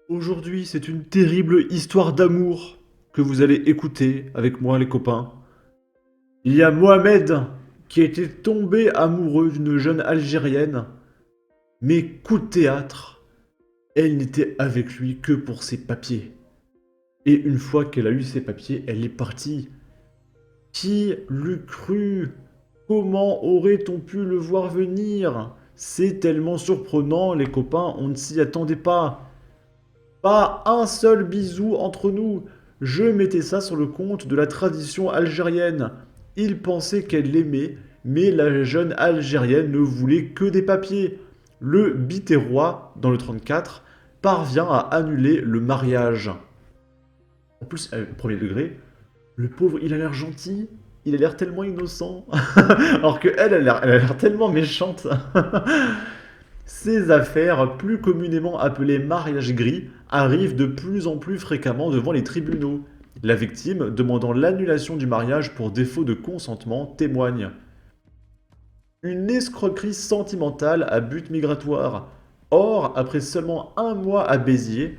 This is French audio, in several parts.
Aujourd'hui, c'est une terrible histoire d'amour que vous allez écouter avec moi, les copains. Il y a Mohamed qui était tombé amoureux d'une jeune Algérienne, mais coup de théâtre, elle n'était avec lui que pour ses papiers. Et une fois qu'elle a eu ses papiers, elle est partie. Qui l'eût cru? Comment aurait-on pu le voir venir? C'est tellement surprenant, les copains, on ne s'y attendait pas. Pas un seul bisou entre nous. Je mettais ça sur le compte de la tradition algérienne. Il pensait qu'elle l'aimait, mais la jeune Algérienne ne voulait que des papiers. Le Biterrois, dans le 34, parvient à annuler le mariage. En plus, premier degré, le pauvre, il a l'air gentil, il a l'air tellement innocent, alors que elle a l'air tellement méchante. Ces affaires, plus communément appelées mariages gris, arrivent de plus en plus fréquemment devant les tribunaux. La victime, demandant l'annulation du mariage pour défaut de consentement, témoigne. Une escroquerie sentimentale à but migratoire. Or, après seulement un mois à Béziers,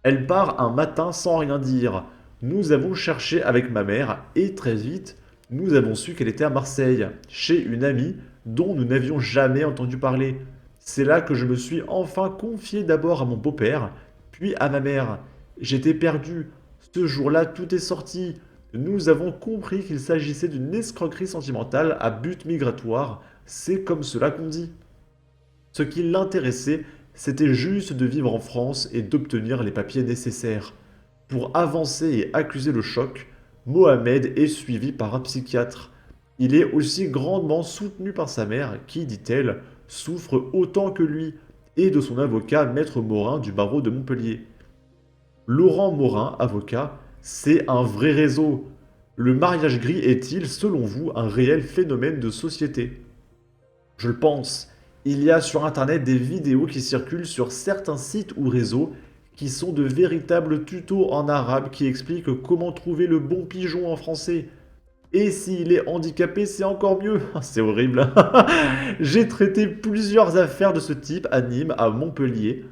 elle part un matin sans rien dire. Nous avons cherché avec ma mère et très vite, nous avons su qu'elle était à Marseille, chez une amie dont nous n'avions jamais entendu parler. C'est là que je me suis enfin confié d'abord à mon beau-père, puis à ma mère. J'étais perdu. Ce jour-là, tout est sorti. Nous avons compris qu'il s'agissait d'une escroquerie sentimentale à but migratoire. C'est comme cela qu'on dit. Ce qui l'intéressait, c'était juste de vivre en France et d'obtenir les papiers nécessaires. Pour avancer et accuser le choc, Mohamed est suivi par un psychiatre. Il est aussi grandement soutenu par sa mère qui, dit-elle, souffre autant que lui, et de son avocat Maître Morin du barreau de Montpellier. Laurent Morin, avocat, c'est un vrai réseau. Le mariage gris est-il, selon vous, un réel phénomène de société? Je le pense. Il y a sur Internet des vidéos qui circulent sur certains sites ou réseaux qui sont de véritables tutos en arabe qui expliquent comment trouver le bon pigeon en français. Et s'il est handicapé, c'est encore mieux. C'est horrible. J'ai traité plusieurs affaires de ce type à Nîmes, à Montpellier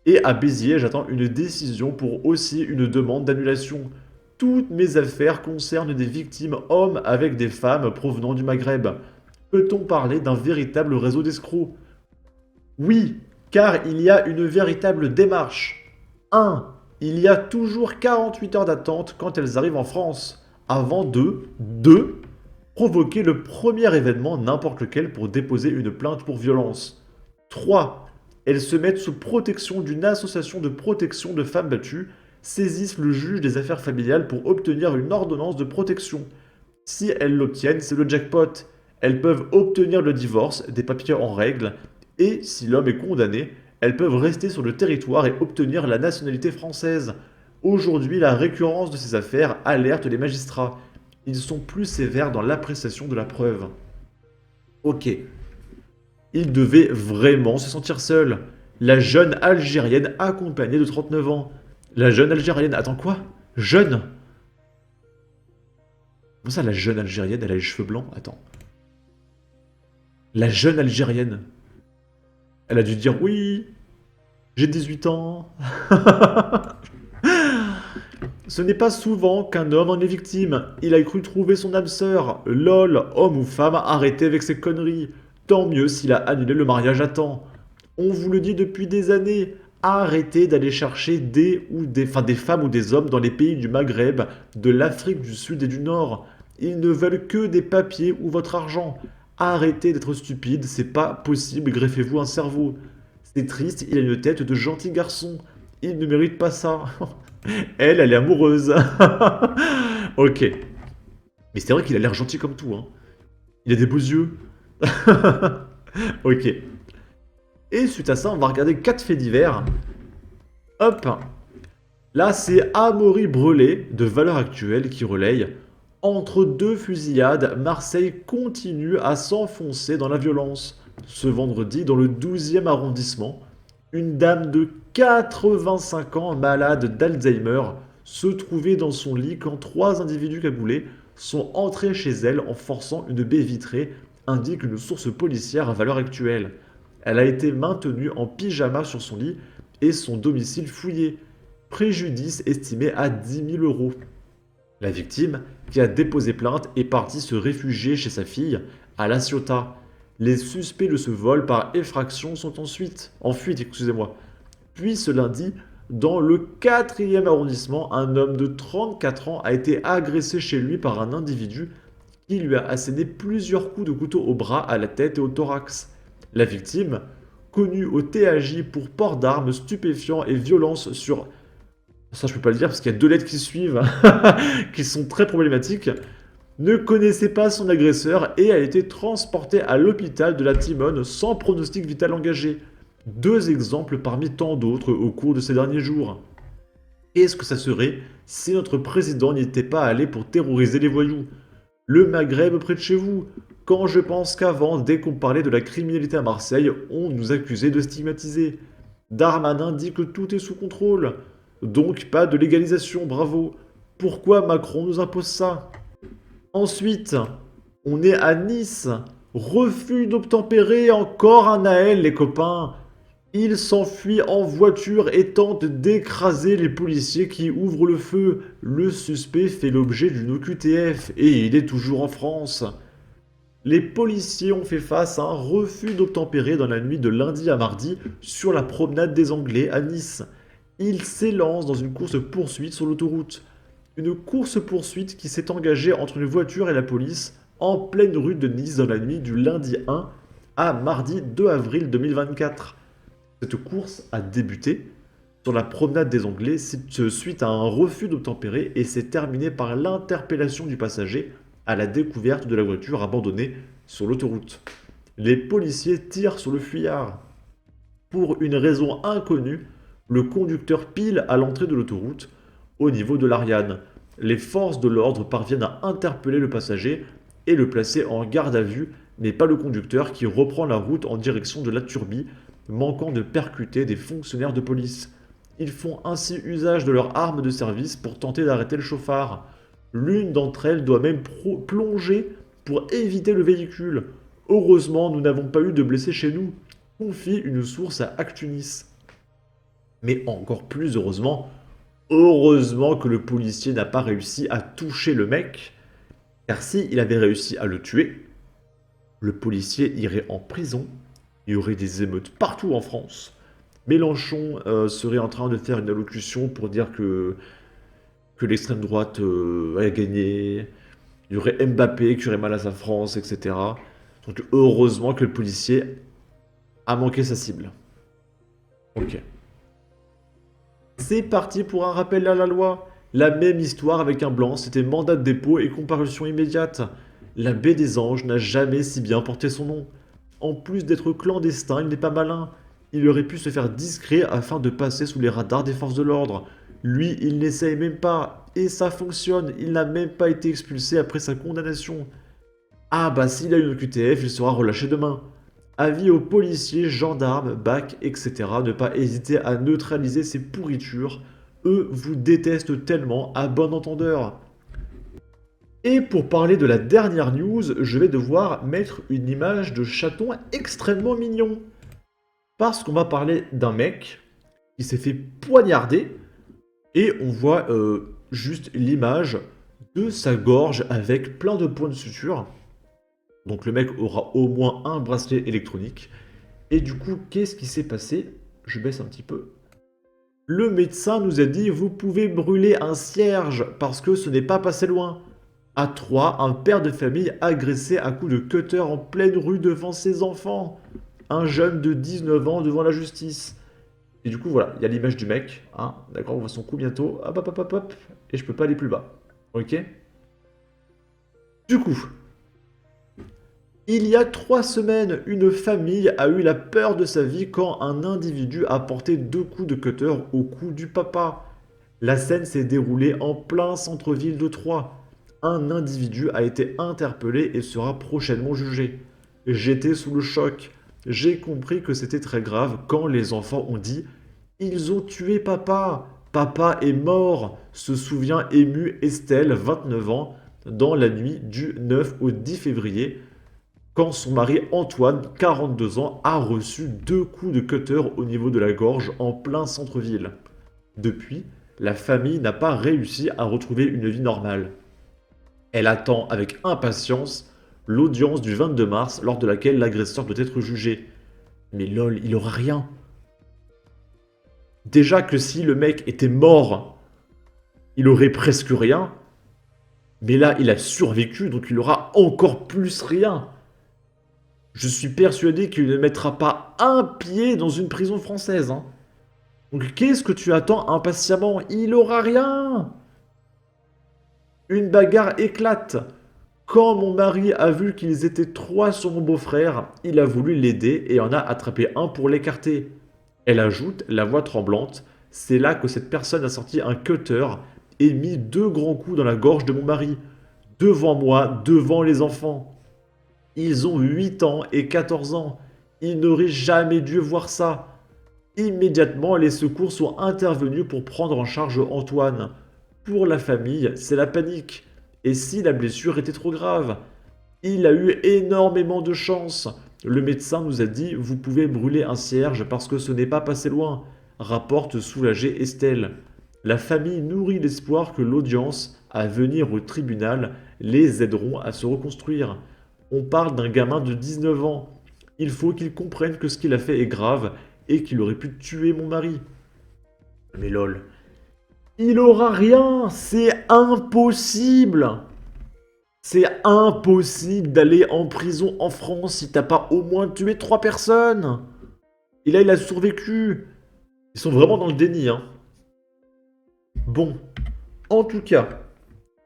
et à Béziers. J'attends une décision pour aussi une demande d'annulation. Toutes mes affaires concernent des victimes hommes avec des femmes provenant du Maghreb. Peut-on parler d'un véritable réseau d'escrocs? Oui, car il y a une véritable démarche. 1. Il y a toujours 48 heures d'attente quand elles arrivent en France, avant de 2. Provoquer le premier événement, n'importe lequel, pour déposer une plainte pour violence. 3. Elles se mettent sous protection d'une association de protection de femmes battues, saisissent le juge des affaires familiales pour obtenir une ordonnance de protection. Si elles l'obtiennent, c'est le jackpot. Elles peuvent obtenir le divorce, des papiers en règle, et si l'homme est condamné, elles peuvent rester sur le territoire et obtenir la nationalité française. Aujourd'hui, la récurrence de ces affaires alerte les magistrats. Ils sont plus sévères dans l'appréciation de la preuve. Ok, il devait vraiment se sentir seul. La jeune Algérienne accompagnée de 39 ans. La jeune Algérienne, attends quoi? Jeune? Comment ça, la jeune Algérienne, elle a les cheveux blancs? Attends. La jeune Algérienne, elle a dû dire oui, j'ai 18 ans. Ce n'est pas souvent qu'un homme en est victime. Il a cru trouver son âme sœur. Lol, homme ou femme, arrêtez avec ces conneries. Tant mieux s'il a annulé le mariage à temps. On vous le dit depuis des années. Arrêtez d'aller chercher des femmes ou des hommes dans les pays du Maghreb, de l'Afrique du Sud et du Nord. Ils ne veulent que des papiers ou votre argent. Arrêtez d'être stupide, c'est pas possible, greffez-vous un cerveau. C'est triste, il a une tête de gentil garçon. Il ne mérite pas ça. Elle est amoureuse. Ok. Mais c'est vrai qu'il a l'air gentil comme tout, hein. Il a des beaux yeux. Ok. Et suite à ça, on va regarder 4 faits divers. Hop. Là, c'est Amaury Brelet, de Valeurs Actuelles, qui relaye. Entre deux fusillades, Marseille continue à s'enfoncer dans la violence. Ce vendredi, dans le 12e arrondissement, une dame de 85 ans, malade d'Alzheimer, se trouvait dans son lit quand 3 individus cagoulés sont entrés chez elle en forçant une baie vitrée, indique une source policière à Valeurs Actuelles. Elle a été maintenue en pyjama sur son lit et son domicile fouillé. préjudice estimé à 10 000 euros. La victime, qui a déposé plainte, est partie se réfugier chez sa fille à La Ciotat. Les suspects de ce vol par effraction sont en fuite, excusez-moi. Puis ce lundi, dans le 4e arrondissement, un homme de 34 ans a été agressé chez lui par un individu qui lui a asséné plusieurs coups de couteau au bras, à la tête et au thorax. La victime, connue au TAJ pour port d'armes, stupéfiants et violence sur... Ça je peux pas le dire parce qu'il y a 2 lettres qui suivent, qui sont très problématiques, ne connaissait pas son agresseur et a été transporté à l'hôpital de la Timone sans pronostic vital engagé. 2 exemples parmi tant d'autres au cours de ces derniers jours. Qu'est-ce que ça serait si notre président n'y était pas allé pour terroriser les voyous? Le Maghreb près de chez vous. Quand je pense qu'avant, dès qu'on parlait de la criminalité à Marseille, on nous accusait de stigmatiser. Darmanin dit que tout est sous contrôle. Donc pas de légalisation, bravo. Pourquoi Macron nous impose ça? Ensuite, on est à Nice. Refus d'obtempérer, encore un Naël, les copains. Il s'enfuit en voiture et tente d'écraser les policiers qui ouvrent le feu. Le suspect fait l'objet d'une OQTF et il est toujours en France. Les policiers ont fait face à un refus d'obtempérer dans la nuit de lundi à mardi sur la promenade des Anglais à Nice. Ils s'élancent dans une course-poursuite sur l'autoroute. Une course-poursuite qui s'est engagée entre une voiture et la police en pleine rue de Nice dans la nuit du lundi 1 à mardi 2 avril 2024. Cette course a débuté sur la promenade des Anglais suite à un refus d'obtempérer et s'est terminée par l'interpellation du passager à la découverte de la voiture abandonnée sur l'autoroute. Les policiers tirent sur le fuyard. Pour une raison inconnue, le conducteur pile à l'entrée de l'autoroute, au niveau de l'Ariane. Les forces de l'ordre parviennent à interpeller le passager et le placer en garde à vue, mais pas le conducteur qui reprend la route en direction de la Turbie, manquant de percuter des fonctionnaires de police. Ils font ainsi usage de leur arme de service pour tenter d'arrêter le chauffard. L'une d'entre elles doit même plonger pour éviter le véhicule. Heureusement, nous n'avons pas eu de blessés chez nous, confie une source à Actunis. Mais encore plus heureusement que le policier n'a pas réussi à toucher le mec, car s'il avait réussi à le tuer, le policier irait en prison. Il y aurait des émeutes partout en France. Mélenchon serait en train de faire une allocution pour dire que l'extrême droite a gagné. Il y aurait Mbappé qui aurait mal à sa France, etc. Donc heureusement que le policier a manqué sa cible. Ok. C'est parti pour un rappel à la loi. La même histoire avec un blanc, c'était mandat de dépôt et comparution immédiate. La baie des Anges n'a jamais si bien porté son nom. En plus d'être clandestin, il n'est pas malin. Il aurait pu se faire discret afin de passer sous les radars des forces de l'ordre. Lui, il n'essaye même pas. Et ça fonctionne. Il n'a même pas été expulsé après sa condamnation. Ah bah s'il a une QTF, il sera relâché demain. Avis aux policiers, gendarmes, BAC, etc. Ne pas hésiter à neutraliser ces pourritures. Eux vous détestent tellement, à bon entendeur. Et pour parler de la dernière news, je vais devoir mettre une image de chaton extrêmement mignon. Parce qu'on va parler d'un mec qui s'est fait poignarder et on voit juste l'image de sa gorge avec plein de points de suture. Donc le mec aura au moins un bracelet électronique. Et du coup, qu'est-ce qui s'est passé? Je baisse un petit peu. Le médecin nous a dit « Vous pouvez brûler un cierge parce que ce n'est pas passé loin ». À Troyes, un père de famille agressé à coups de cutter en pleine rue devant ses enfants. Un jeune de 19 ans devant la justice. Et du coup, voilà, il y a l'image du mec. Hein, d'accord, on voit son coup bientôt. Hop, hop, hop, hop, hop. Et je peux pas aller plus bas. Ok? Du coup, il y a 3 semaines, une famille a eu la peur de sa vie quand un individu a porté 2 coups de cutter au cou du papa. La scène s'est déroulée en plein centre-ville de Troyes. Un individu a été interpellé et sera prochainement jugé. J'étais sous le choc. J'ai compris que c'était très grave quand les enfants ont dit « Ils ont tué papa. Papa est mort », se souvient émue Estelle, 29 ans, dans la nuit du 9 au 10 février, quand son mari Antoine, 42 ans, a reçu 2 coups de cutter au niveau de la gorge en plein centre-ville. Depuis, la famille n'a pas réussi à retrouver une vie normale. Elle attend avec impatience l'audience du 22 mars lors de laquelle l'agresseur doit être jugé. Mais lol, il aura rien. Déjà que si le mec était mort, il aurait presque rien. Mais là, il a survécu, donc il aura encore plus rien. Je suis persuadé qu'il ne mettra pas un pied dans une prison française. Hein. Donc qu'est-ce que tu attends impatiemment? Il aura rien. Une bagarre éclate. Quand mon mari a vu qu'ils étaient 3 sur mon beau-frère, il a voulu l'aider et en a attrapé un pour l'écarter. Elle ajoute, la voix tremblante, c'est là que cette personne a sorti un cutter et mis 2 grands coups dans la gorge de mon mari. Devant moi, devant les enfants. Ils ont 8 ans et 14 ans. Ils n'auraient jamais dû voir ça. Immédiatement, les secours sont intervenus pour prendre en charge Antoine. Pour la famille, c'est la panique. Et si la blessure était trop grave? Il a eu énormément de chance. Le médecin nous a dit « Vous pouvez brûler un cierge parce que ce n'est pas passé loin », rapporte soulagée Estelle. La famille nourrit l'espoir que l'audience à venir au tribunal les aideront à se reconstruire. On parle d'un gamin de 19 ans. Il faut qu'il comprenne que ce qu'il a fait est grave et qu'il aurait pu tuer mon mari. Mais lol. Il aura rien, c'est impossible. C'est impossible d'aller en prison en France si t'as pas au moins tué 3 personnes. Et là, il a survécu. Ils sont vraiment dans le déni, hein. Bon, en tout cas,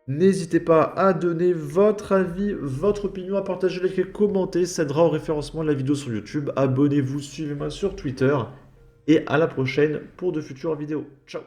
n'hésitez pas à donner votre avis, votre opinion, à partager, liker, commenter. Ça aidera au référencement de la vidéo sur YouTube. Abonnez-vous, suivez-moi sur Twitter. Et à la prochaine pour de futures vidéos. Ciao.